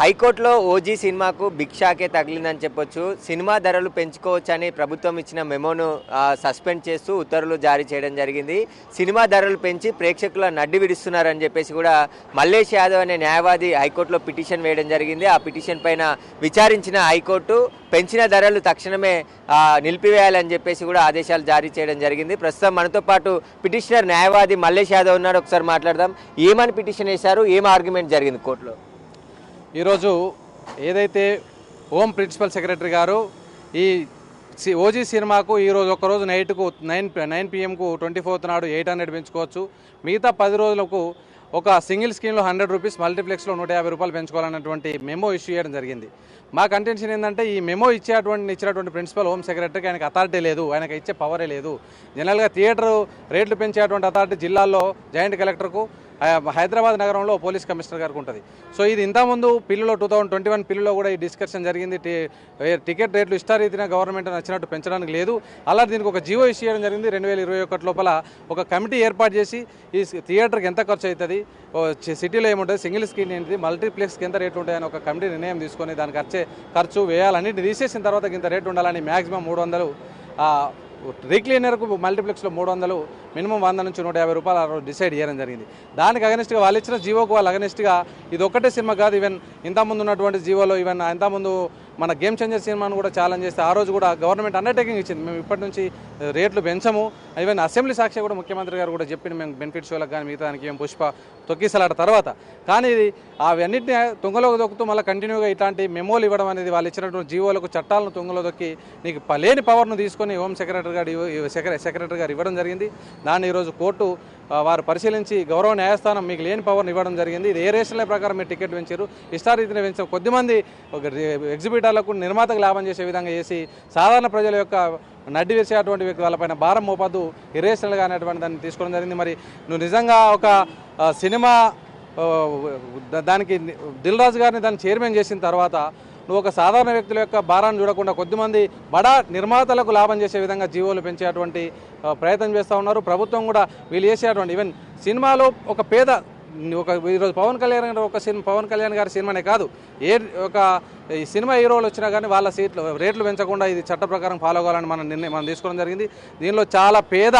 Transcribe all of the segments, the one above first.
హైకోర్టులో ఓజీ సినిమాకు బిగ్ షాకే తగిలిందని చెప్పొచ్చు. సినిమా ధరలు పెంచుకోవచ్చని ప్రభుత్వం ఇచ్చిన మెమోను సస్పెండ్ చేస్తూ ఉత్తర్వులు జారీ చేయడం జరిగింది. సినిమా ధరలు పెంచి ప్రేక్షకుల నడ్డి విడుస్తున్నారని చెప్పేసి కూడా మల్లేష్ యాదవ్ అనే న్యాయవాది హైకోర్టులో పిటిషన్ వేయడం జరిగింది. ఆ పిటిషన్ పైన విచారించిన హైకోర్టు పెంచిన ధరలు తక్షణమే నిలిపివేయాలని చెప్పేసి కూడా ఆదేశాలు జారీ చేయడం జరిగింది. ప్రస్తుతం మనతో పాటు పిటిషనర్ న్యాయవాది మల్లేష్ యాదవ్ ఉన్నారు. ఒకసారి మాట్లాడదాం. ఏమని పిటిషన్ వేశారు, ఏం ఆర్గ్యుమెంట్ జరిగింది కోర్టులో? ఈరోజు ఏదైతే హోమ్ ప్రిన్సిపల్ సెక్రటరీ గారు ఈ ఓజీ సినిమాకు ఈరోజు ఒకరోజు నైట్కు 9 PM 24th నాడు 800 పెంచుకోవచ్చు, మిగతా 10 రోజులకు ఒక సింగిల్ స్క్రీన్లో 100 రూపీస్, మల్టీప్లెక్స్లో 150 రూపాయలు పెంచుకోవాలన్నటువంటి మెమో ఇష్యూ చేయడం జరిగింది. మా కంటెన్షన్ ఏంటంటే ఈ మెమో ఇచ్చినటువంటి ప్రిన్సిపల్ హోమ్ సెక్రటరీకి ఆయనకు అథారిటీ లేదు, ఆయనకు ఇచ్చే పవరే లేదు. జనరల్గా థియేటర్ రేట్లు పెంచేటువంటి అథారిటీ జిల్లాల్లో జాయింట్ కలెక్టర్కు, హైదరాబాద్ నగరంలో పోలీస్ కమిషనర్ గారికి ఉంటుంది. సో ఇది ఇంతకుముందు పిల్లులో 2021 పిల్లులో కూడా ఈ డిస్కషన్ జరిగింది. టికెట్ రేట్లు ఇష్టారీతిన గవర్నమెంట్ నచ్చినట్టు పెంచడానికి లేదు. అలా దీనికి ఒక జీవో ఇష్యూ చేయడం జరిగింది. 2021 లోపల ఒక కమిటీ ఏర్పాటు చేసి ఈ థియేటర్కి ఎంత ఖర్చు అవుతుంది, సిటీలో ఏముంటుంది, సింగిల్ స్క్రీన్ ఏంటి, మల్టీప్లెక్స్కి ఎంత రేట్లు ఉంటాయని ఒక కమిటీ నిర్ణయం తీసుకొని దానికి ఖర్చు వ్యయాలన్నింటినీ తీసేసిన తర్వాత ఇంత రేటు ఉండాలని మ్యాక్సిమం 300, రీక్లీనర్కు మల్టీప్లెక్స్లో 300, మినిమం 100 నుంచి 150 రూపాయలు డిసైడ్ చేయడం జరిగింది. దానికి అగనిస్ట్గా వాళ్ళు ఇచ్చిన జీవోకు వాళ్ళు అగనిస్ట్గా ఇది ఒక్కటే సినిమా కాదు, ఈవెన్ ఇంతకుముందు ఉన్నటువంటి జీవోలో ఈవెన్ ఇంతకుముందు మన గేమ్ చేంజర్ సినిమాను కూడా ఛాలెంజ్ చేస్తే ఆ రోజు కూడా గవర్నమెంట్ అండర్టేకింగ్ ఇచ్చింది, మేము ఇప్పటి నుంచి రేట్లు పెంచము. ఈవెన్ అసెంబ్లీ సాక్షి కూడా ముఖ్యమంత్రి గారు కూడా చెప్పింది, మేము బెనిఫిట్ షోలకు కానీ మిగతా దానికి ఏం పుష్ప తొక్కిసలాట తర్వాత. కానీ ఇది అవన్నింటినీ తుంగలోకి దొక్కుతూ మళ్ళీ కంటిన్యూగా ఇట్లాంటి మెమోలు ఇవ్వడం అనేది వాళ్ళు ఇచ్చినటువంటి జీవోలకు చట్టాలను తుంగలో దొక్కి నీకు లేని పవర్ను తీసుకొని హోమ్ సెక్రటరీ గారు ఇవ్వడం జరిగింది. దాన్ని ఈరోజు కోర్టు వారు పరిశీలించి గౌరవ న్యాయస్థానం మీకు లేని పవర్ని ఇవ్వడం జరిగింది. ఇది ఏ రేషన్ల ప్రకారం మీరు టికెట్ పెంచారు, ఇష్టారీతిని పెంచారు, కొద్దిమంది ఎగ్జిబిటర్లకు నిర్మాతకు లాభం చేసే విధంగా చేసి సాధారణ ప్రజల యొక్క నడ్డి వేసేటువంటి వ్యక్తి వాళ్ళపైన భారం మోపద్దు, ఇరేషనల్గా అనేటువంటి దాన్ని తీసుకోవడం జరిగింది. మరి నువ్వు నిజంగా ఒక సినిమా దానికి దిల్ రాజు గారిని దాన్ని చైర్మన్ చేసిన తర్వాత నువ్వు ఒక సాధారణ వ్యక్తుల యొక్క భారాన్ని చూడకుండా కొద్దిమంది బడా నిర్మాతలకు లాభం చేసే విధంగా జీవోలు పెంచేటువంటి ప్రయత్నం చేస్తూ ఉన్నారు. ప్రభుత్వం కూడా వీళ్ళు చేసేటువంటి ఈవెన్ సినిమాలో ఒక పేద ఈరోజు పవన్ కళ్యాణ్ గారి సినిమానే కాదు, ఏ ఒక ఈ సినిమా హీరోలు వచ్చినా కానీ వాళ్ళ రేట్లు పెంచకుండా ఇది చట్ట ప్రకారం ఫాలో కావాలని మనం తీసుకోవడం జరిగింది. దీనిలో చాలా పేద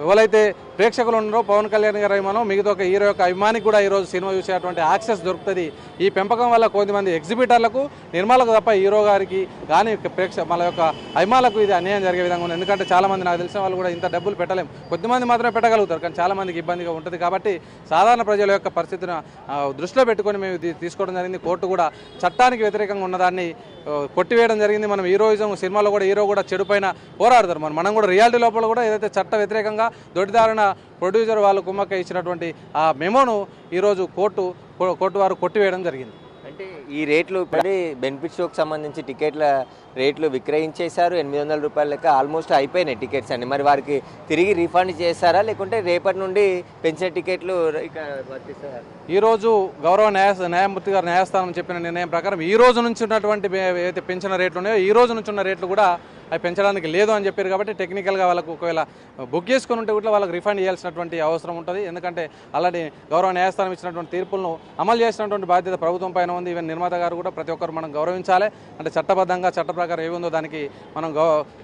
ఎవరైతే ప్రేక్షకులు ఉన్నారో పవన్ కళ్యాణ్ గారి అభిమానం, మిగతా ఒక హీరో యొక్క అభిమానికి కూడా ఈరోజు సినిమా చూసేటువంటి యాక్సెస్ దొరుకుతుంది. ఈ పెంపకం వల్ల కొద్దిమంది ఎగ్జిబిటర్లకు, నిర్మాలకు తప్ప హీరో గారికి కానీ మన యొక్క అభిమానులకు ఇది అన్యాయం జరిగే విధంగా ఉంది. ఎందుకంటే చాలామంది నాకు తెలిసిన వాళ్ళు కూడా ఇంత డబ్బులు పెట్టలేము, కొద్దిమంది మాత్రమే పెట్టగలుగుతారు, కానీ చాలామందికి ఇబ్బందిగా ఉంటుంది. కాబట్టి సాధారణ ప్రజల యొక్క పరిస్థితిని దృష్టిలో పెట్టుకొని మేము తీసుకోవడం జరిగింది. కోర్టు కూడా చట్టానికి వ్యతిరేకంగా ఉన్నదాన్ని కొట్టివేయడం జరిగింది. మనం హీరోయిజం సినిమాలో కూడా హీరో కూడా చెడుపైన పోరాడతారు. మనం కూడా రియాలిటీ లోపల కూడా ఏదైతే చట్ట వ్యతిరేకంగా దొడ్డిదారిన ప్రొడ్యూసర్ వాళ్ళు కుమ్మక్క ఇచ్చినటువంటి ఆ మెమోను ఈరోజు కోర్టు వారు కొట్టివేయడం జరిగింది. అంటే ఈ రేట్లు బెనిఫిట్ షోకి సంబంధించి టికెట్ల రేట్లు విక్రయించేశారు, 800 రూపాయల లెక్క ఆల్మోస్ట్ అయిపోయినాయి టికెట్స్ అన్ని. మరి వారికి తిరిగి రీఫండ్ చేస్తారా, లేకుంటే రేపటి నుండి పెంచిన టికెట్లు వర్తిస్తారా? ఈరోజు గౌరవ న్యాయమూర్తి గారు న్యాయస్థానం చెప్పిన నిర్ణయం ప్రకారం ఈ రోజు నుంచి ఉన్నటువంటి ఏదైతే పెంచిన రేట్లు ఉన్నాయో ఈ రోజు నుంచి ఉన్న రేట్లు కూడా అవి పెంచడానికి లేదు అని చెప్పారు. కాబట్టి టెక్నికల్గా వాళ్ళకు ఒకవేళ బుక్ చేసుకుని ఉంటే కూడా వాళ్ళకి రిఫండ్ చేయాల్సినటువంటి అవసరం ఉంటుంది. ఎందుకంటే అలాంటి గౌరవ న్యాయస్థానం ఇచ్చినటువంటి తీర్పులను అమలు చేసినటువంటి బాధ్యత ప్రభుత్వం పైన ఉంది. ఈవెన్ నిర్మాత గారు కూడా ప్రతి ఒక్కరు మనం గౌరవించాలి. అంటే చట్టబద్ధంగా చట్ట ప్రకారం ఏముందో దానికి మనం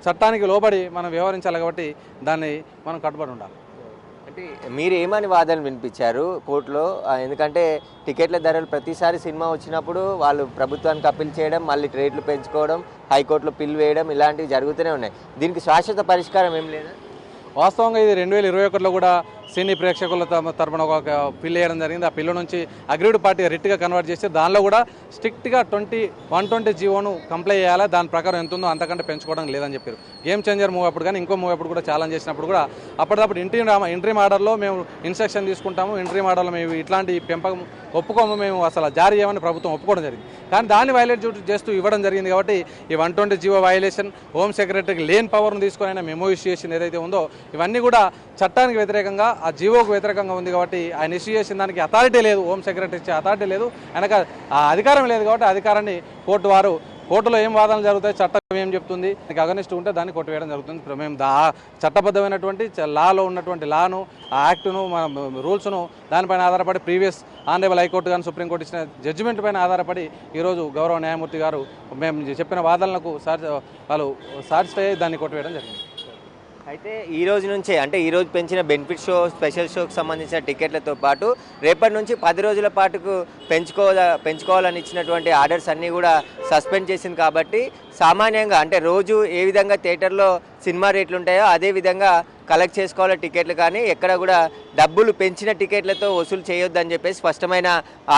చట్టానికి లోబడి మనం వ్యవహరించాలి. కాబట్టి దాన్ని మనం కట్టుబడి ఉండాలి. అంటే మీరు ఏమని వాదనలు వినిపించారు కోర్టులో? ఎందుకంటే టికెట్ల ధరలు ప్రతిసారి సినిమా వచ్చినప్పుడు వాళ్ళు ప్రభుత్వానికి అప్పీల్ చేయడం, మళ్ళీ రేట్లు పెంచుకోవడం, హైకోర్టులో పిల్ వేయడం ఇలాంటివి జరుగుతూనే ఉన్నాయి. దీనికి శాశ్వత పరిష్కారం ఏం లేదా? వాస్తవంగా ఇది 2021లో కూడా సినీ ప్రేక్షకుల తరపున ఒక పిల్ వేయడం జరిగింది. ఆ పిల్లు నుంచి అగ్రీడ్ పార్టీ రిట్గా కన్వర్ట్ చేస్తే దానిలో కూడా స్ట్రిక్ట్గా 120 జీవోను కంప్లై చేయాలి, దాని ప్రకారం ఎంత ఉందో అంతకంటే పెంచుకోవడం లేదని చెప్పారు. గేమ్ చేంజర్ మూవ్ అప్పుడు కానీ ఇంకో మూవ్ అప్పుడు కూడా ఛాలెంజ్ చేసినప్పుడు కూడా అప్పటికప్పుడు ఇంట్రీమ్ ఆర్డర్లో మేము ఇన్స్ట్రక్షన్ తీసుకుంటాము, ఇంట్రీమ్ ఆర్డర్లో మేము ఇట్లాంటి పెంపకం ఒప్పుకోము, మేము అసలు జారీ చేయమని ప్రభుత్వం ఒప్పుకోవడం జరిగింది. కానీ దాన్ని వైలేట్ చేస్తూ ఇవ్వడం జరిగింది. కాబట్టి ఈ 120 జీవో వైలేషన్, హోమ్ సెక్రటరీకి లేని పవర్ను తీసుకొని ఆయన మెమో ఇష్యూ చేసింది ఏదైతే ఉందో ఇవన్నీ కూడా చట్టానికి వ్యతిరేకంగా, ఆ జీవోకు వ్యతిరేకంగా ఉంది. కాబట్టి ఆయన ఇష్యూ చేసిన దానికి అథారిటీ లేదు, హోమ్ సెక్రటరీ ఇచ్చే అథారిటీ లేదు, ఆయనకు ఆ అధికారం లేదు. కాబట్టి అధికారాన్ని కోర్టు వారు కోర్టులో ఏం వాదనలు జరుగుతాయి, చట్టం ఏం చెప్తుంది, దానికి అగనిస్ట్ ఉంటే దాన్ని కొట్టివేయడం జరుగుతుంది. ఇప్పుడు మేము చట్టబద్ధమైనటువంటి లాలో ఉన్నటువంటి లాను, ఆ యాక్టును, మన రూల్స్ను దానిపైన ఆధారపడి ప్రీవియస్ ఆనరేబుల్ హైకోర్టు కానీ సుప్రీంకోర్టు ఇచ్చిన జడ్జిమెంట్ పైన ఆధారపడి ఈరోజు గౌరవ న్యాయమూర్తి గారు మేము చెప్పిన వాదనలకు వాళ్ళు సాటిస్ఫై అయ్యి దాన్ని కొట్టివేయడం జరిగింది. అయితే ఈ రోజు నుంచే అంటే ఈ రోజు పెంచిన బెనిఫిట్ షో, స్పెషల్ షోకి సంబంధించిన టికెట్లతో పాటు రేపటి నుంచి 10 రోజుల పాటుకు పెంచుకోవాలని ఇచ్చినటువంటి ఆర్డర్స్ అన్నీ కూడా సస్పెండ్ చేసింది. కాబట్టి సామాన్యంగా అంటే రోజు ఏ విధంగా థియేటర్లో సినిమా రేట్లు ఉంటాయో అదే విధంగా కలెక్ట్ చేసుకోవాలి టికెట్లు, కానీ ఎక్కడ కూడా డబ్బులు పెంచిన టికెట్లతో వసూలు చేయొద్దని చెప్పేసి స్పష్టమైన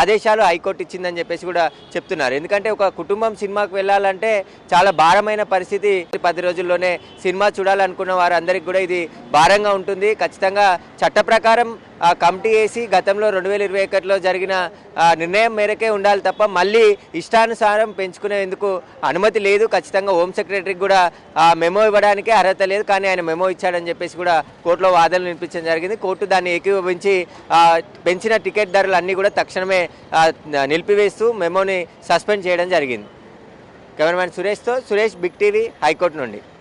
ఆదేశాలు హైకోర్టు ఇచ్చిందని చెప్పేసి కూడా చెప్తున్నారు. ఎందుకంటే ఒక కుటుంబం సినిమాకు వెళ్ళాలంటే చాలా భారమైన పరిస్థితి. 10 రోజుల్లోనే సినిమా చూడాలనుకున్న వారందరికీ కూడా ఇది భారంగా ఉంటుంది. ఖచ్చితంగా చట్ట ప్రకారం కమిటీ వేసి గతంలో 2021లో జరిగిన నిర్ణయం మేరకే ఉండాలి తప్ప మళ్ళీ ఇష్టానుసారం పెంచుకునేందుకు అనుమతి లేదు. ఖచ్చితంగా హోమ్ సెక్రటరీకి కూడా మెమో ఇవ్వడానికి అర్హత లేదు, కానీ ఆయన మెమో ఇచ్చాడని చెప్పేసి కూడా కోర్టులో వాదనలు వినిపించడం జరిగింది. కోర్టు దాన్ని ఏకీభవించి పెంచిన టికెట్ ధరలు అన్నీ కూడా తక్షణమే నిలిపివేస్తూ మెమోని సస్పెండ్ చేయడం జరిగింది. కెమెరామ్యాన్ సురేష్తో సురేష్, బిగ్ టీవీ, హైకోర్టు నుండి.